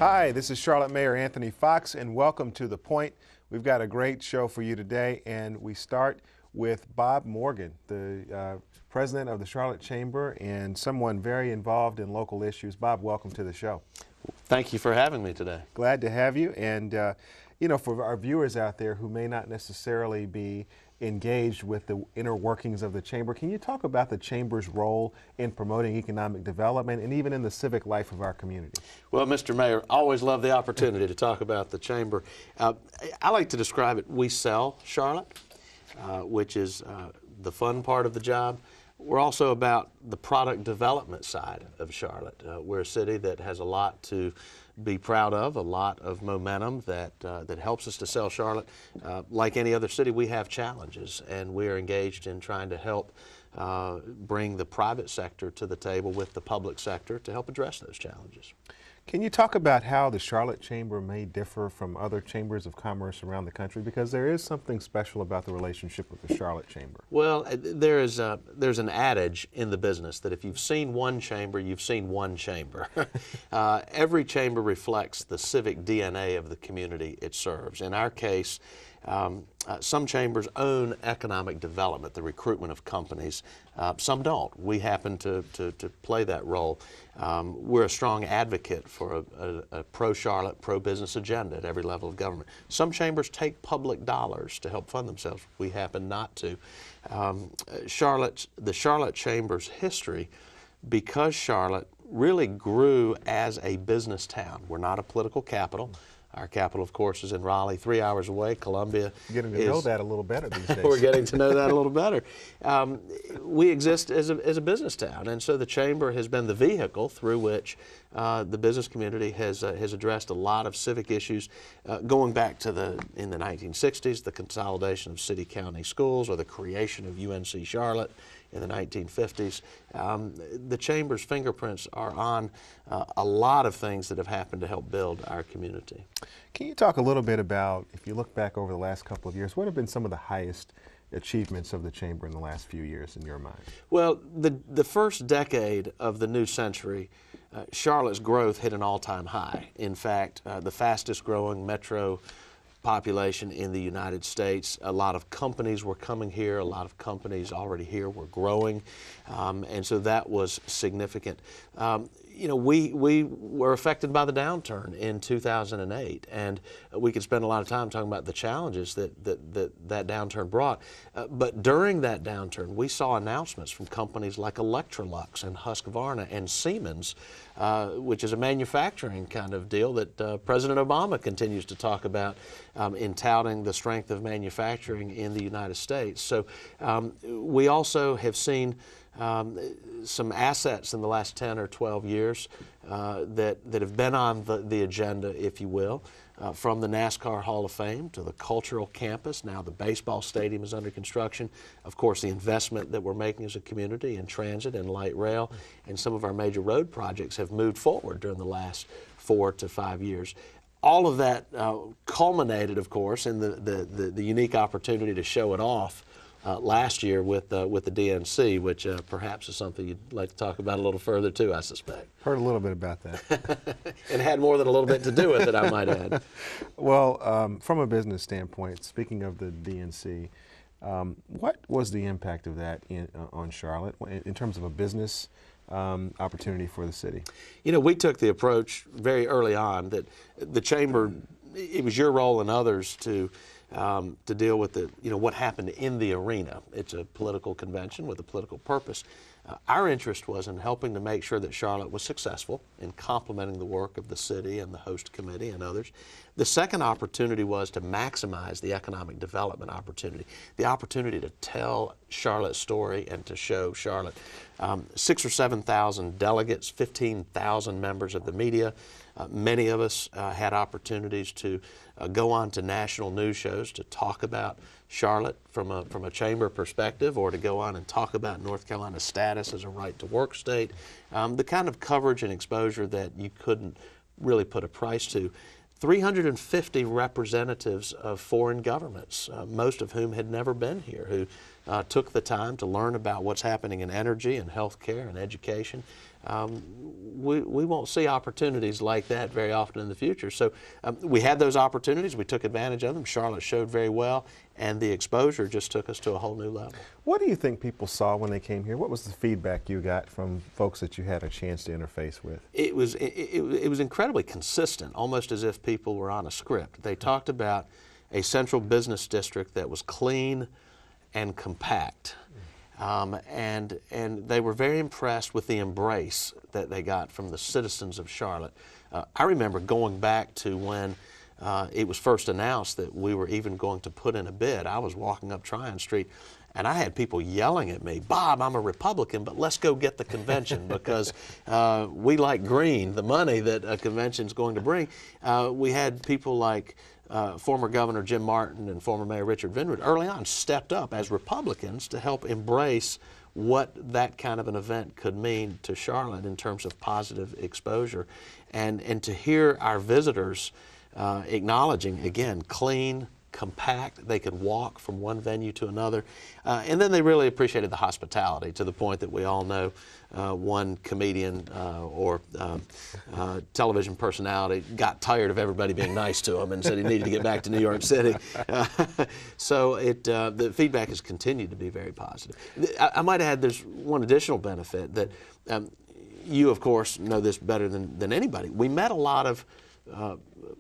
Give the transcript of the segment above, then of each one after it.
Hi, this is Charlotte Mayor Anthony Foxx, and welcome to The Point. We've got a great show for you today, and we start with Bob Morgan, the president of the Charlotte Chamber and someone very involved in local issues. Bob, welcome to the show. Thank you for having me today. Glad to have you. And, you know, for our viewers out there who may not necessarily be engaged with the inner workings of the Chamber, can you talk about the Chamber's role in promoting economic development and even in the civic life of our community? Well, Mr. Mayor, always love the opportunity to talk about the Chamber. I like to describe it, we sell Charlotte, which is the fun part of the job. We're also about the product development side of Charlotte. We're a city that has a lot to be proud of, a lot of momentum that helps us to sell Charlotte. Like any other city, we have challenges, and we are engaged in trying to help bring the private sector to the table with the public sector to help address those challenges. Can you talk about how the Charlotte Chamber may differ from other chambers of commerce around the country? Because there is something special about the relationship with the Charlotte Chamber. Well, there's an adage in the business that if you've seen one chamber, you've seen one chamber. Every chamber reflects the civic DNA of the community it serves. In our case, some chambers own economic development, the recruitment of companies. Some don't. We happen to play that role. We're a strong advocate for a pro-Charlotte, pro-business agenda at every level of government. Some chambers take public dollars to help fund themselves. We happen not to. The Charlotte Chamber's history, because Charlotte really grew as a business town. We're not a political capital. Our capital, of course, is in Raleigh, 3 hours away. Columbia Getting to know that a little better these days. We're getting to know that a little better. We exist as a business town, and so the Chamber has been the vehicle through which the business community has addressed a lot of civic issues, going back to in the 1960s, the consolidation of city-county schools or the creation of UNC Charlotte in the 1950s. The Chamber's fingerprints are on a lot of things that have happened to help build our community. Can you talk a little bit about, if you look back over the last couple of years, what have been some of the highest achievements of the Chamber in the last few years in your mind? Well, the first decade of the new century, Charlotte's growth hit an all-time high. In fact, the fastest growing metro population in the United States. A lot of companies were coming here. A lot of companies already here were growing, and so that was significant. You know, we were affected by the downturn in 2008, and we could spend a lot of time talking about the challenges that downturn brought. But during that downturn, we saw announcements from companies like Electrolux and Husqvarna and Siemens, which is a manufacturing kind of deal that President Obama continues to talk about in touting the strength of manufacturing in the United States. So we also have seen some assets in the last 10 or 12 years that have been on the agenda, if you will, from the NASCAR Hall of Fame to the cultural campus. Now the baseball stadium is under construction. Of course, the investment that we're making as a community in transit and light rail and some of our major road projects have moved forward during the last 4 to 5 years. All of that culminated, of course, in the unique opportunity to show it off last year with the DNC, which perhaps is something you'd like to talk about a little further too, I suspect. Heard a little bit about that. It had more than a little bit to do with it, I might add. Well, from a business standpoint, speaking of the DNC, what was the impact of that on Charlotte in terms of a business opportunity for the city? You know, we took the approach very early on that the Chamber, it was your role and others to deal with what happened in the arena. It's a political convention with a political purpose. Our interest was in helping to make sure that Charlotte was successful in complementing the work of the city and the host committee and others. The second opportunity was to maximize the economic development opportunity, the opportunity to tell Charlotte's story and to show Charlotte. 6,000 or 7,000 delegates, 15,000 members of the media. Many of us had opportunities to go on to national news shows to talk about Charlotte from a chamber perspective, or to go on and talk about North Carolina's status as a right-to-work state. The kind of coverage and exposure that you couldn't really put a price to. 350 representatives of foreign governments, most of whom had never been here, who took the time to learn about what's happening in energy and healthcare and education. we won't see opportunities like that very often in the future. So we had those opportunities. We took advantage of them. Charlotte showed very well, and the exposure just took us to a whole new level. What do you think people saw when they came here? What was the feedback you got from folks that you had a chance to interface with? It was incredibly consistent, almost as if people were on a script. They talked about a central business district that was clean and compact. And they were very impressed with the embrace that they got from the citizens of Charlotte. I remember going back to when it was first announced that we were even going to put in a bid. I was walking up Tryon Street, and I had people yelling at me, "Bob, I'm a Republican, but let's go get the convention because we like green, the money that a convention's going to bring." We had people like former Governor Jim Martin and former Mayor Richard Vinwood early on stepped up as Republicans to help embrace what that kind of an event could mean to Charlotte in terms of positive exposure. And to hear our visitors acknowledging, again, clean, compact, they could walk from one venue to another. And then they really appreciated the hospitality to the point that we all know one comedian or television personality got tired of everybody being nice to him and said he needed to get back to New York City. So the feedback has continued to be very positive. I might add there's one additional benefit that you, of course, know this better than anybody. We met a lot of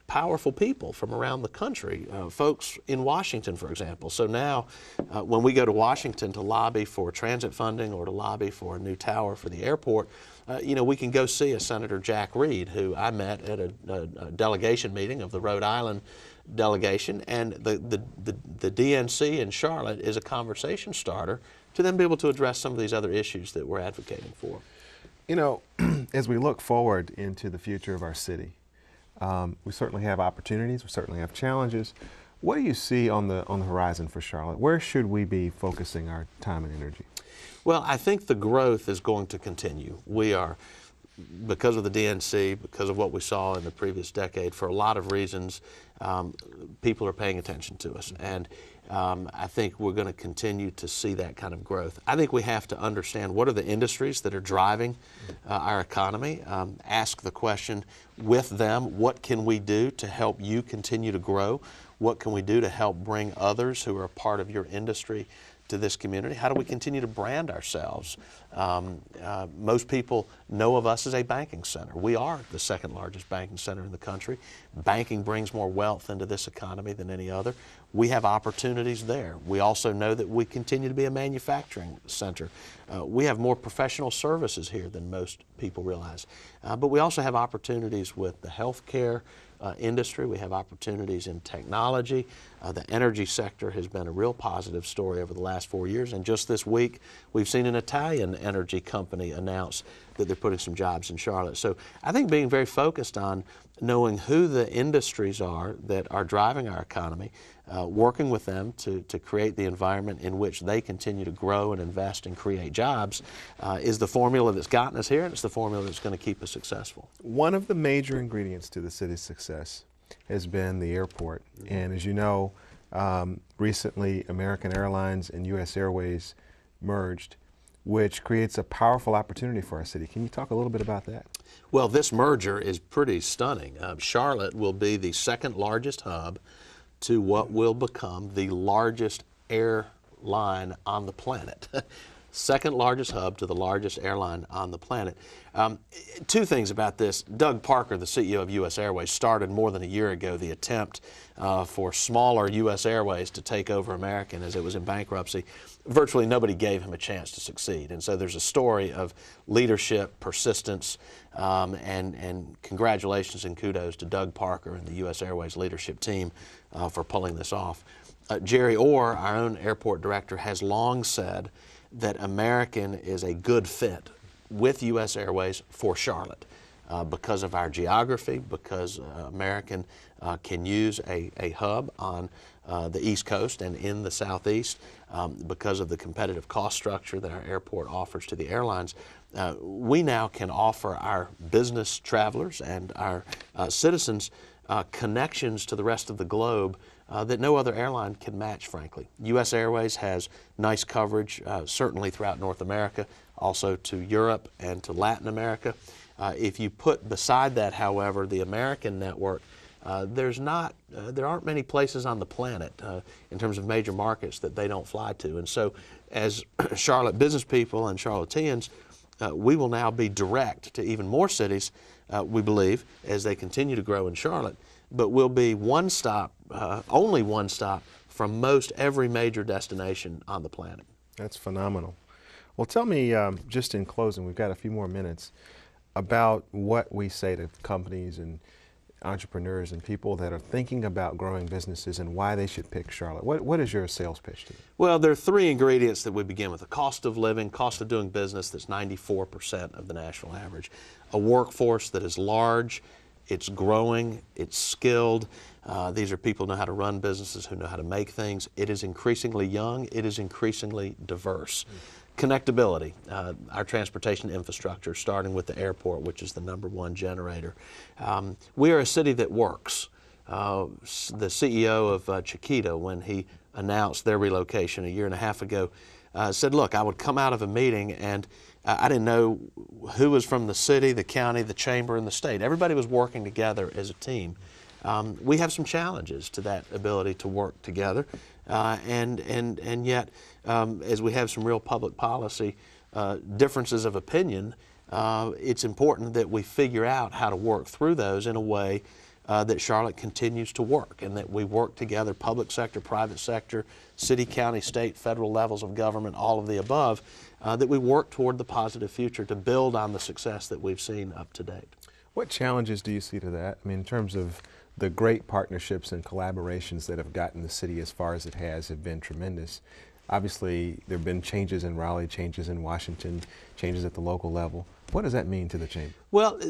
powerful people from around the country, folks in Washington, for example. So now when we go to Washington to lobby for transit funding or to lobby for a new tower for the airport, you know, we can go see a Senator Jack Reed, who I met at a delegation meeting of the Rhode Island delegation, and the DNC in Charlotte is a conversation starter to then be able to address some of these other issues that we're advocating for. You know, as we look forward into the future of our city, we certainly have opportunities, we certainly have challenges. What do you see on the horizon for Charlotte? Where should we be focusing our time and energy? Well, I think the growth is going to continue. We are, because of the DNC, because of what we saw in the previous decade, for a lot of reasons, people are paying attention to us. And I think we're going to continue to see that kind of growth. I think we have to understand what are the industries that are driving our economy. Ask the question with them, what can we do to help you continue to grow? What can we do to help bring others who are a part of your industry to this community? How do we continue to brand ourselves? Most people know of us as a banking center. We are the second largest banking center in the country. Banking brings more wealth into this economy than any other. We have opportunities there. We also know that we continue to be a manufacturing center. We have more professional services here than most people realize. But we also have opportunities with the healthcare industry. We have opportunities in technology. The energy sector has been a real positive story over the last 4 years. And just this week, we've seen an Italian energy company announce that they're putting some jobs in Charlotte. So I think being very focused on knowing who the industries are that are driving our economy, working with them to create the environment in which they continue to grow and invest and create jobs is the formula that's gotten us here, and it's the formula that's going to keep us successful. One of the major ingredients to the city's success has been the airport. Mm-hmm. And as you know, recently American Airlines and U.S. Airways merged, which creates a powerful opportunity for our city. Can you talk a little bit about that? Well, this merger is pretty stunning. Charlotte will be the second largest hub to what will become the largest airline on the planet. Second largest hub to the largest airline on the planet. Two things about this. Doug Parker, the CEO of U.S. Airways, started more than a year ago the attempt for smaller U.S. Airways to take over American as it was in bankruptcy. Virtually nobody gave him a chance to succeed. And so there's a story of leadership, persistence, and congratulations and kudos to Doug Parker and the U.S. Airways leadership team for pulling this off. Jerry Orr, our own airport director, has long said that American is a good fit with U.S. Airways for Charlotte because of our geography, because American can use a hub on the East Coast and in the Southeast, because of the competitive cost structure that our airport offers to the airlines. We now can offer our business travelers and our citizens connections to the rest of the globe that no other airline can match, frankly. U.S. Airways has nice coverage, certainly throughout North America, also to Europe and to Latin America. If you put beside that, however, the American network, there aren't many places on the planet in terms of major markets that they don't fly to. And so as Charlotte business people and Charlotteans, we will now be direct to even more cities, we believe, as they continue to grow in Charlotte, but we'll be one stop, only one stop from most every major destination on the planet. That's phenomenal. Well, tell me, just in closing, we've got a few more minutes, about what we say to companies and entrepreneurs and people that are thinking about growing businesses and why they should pick Charlotte. What is your sales pitch to them? Well, there are three ingredients that we begin with: the cost of living, cost of doing business that's 94% of the national average, a workforce that is large, it's growing, it's skilled. These are people who know how to run businesses, who know how to make things. It is increasingly young, it is increasingly diverse. Connectability, our transportation infrastructure, starting with the airport, which is the #1 generator. We are a city that works. The CEO of Chiquita, when he announced their relocation a year and a half ago, said, look, I would come out of a meeting and I didn't know who was from the city, the county, the chamber, and the state. Everybody was working together as a team. We have some challenges to that ability to work together, and yet, as we have some real public policy differences of opinion, it's important that we figure out how to work through those in a way that Charlotte continues to work, and that we work together, public sector, private sector, city, county, state, federal levels of government, all of the above, that we work toward the positive future to build on the success that we've seen up to date. What challenges do you see to that? I mean, in terms of the great partnerships and collaborations that have gotten the city as far as it has have been tremendous. Obviously, there have been changes in Raleigh, changes in Washington, changes at the local level. What does that mean to the chamber? Well,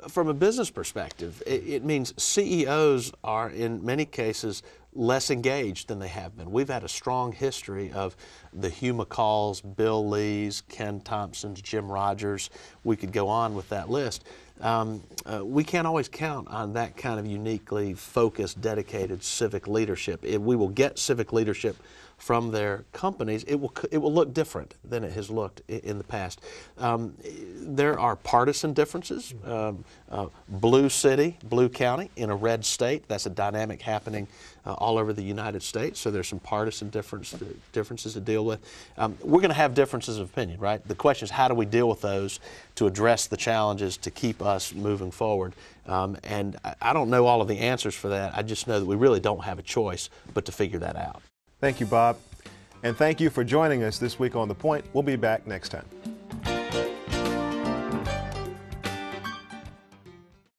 from a business perspective, it means CEOs are, in many cases, less engaged than they have been. We've had a strong history of the Hugh McCalls, Bill Lees, Ken Thompsons, Jim Rogers. We could go on with that list. We can't always count on that kind of uniquely focused, dedicated civic leadership. If we will get civic leadership from their companies, it will look different than it has looked in the past. There are partisan differences. Blue city, blue county in a red state, that's a dynamic happening all over the United States, so there's some partisan differences to deal with. We're going to have differences of opinion, right? The question is, how do we deal with those to address the challenges to keep us moving forward? And I don't know all of the answers for that. I just know that we really don't have a choice but to figure that out. Thank you, Bob. And thank you for joining us this week on The Point. We'll be back next time.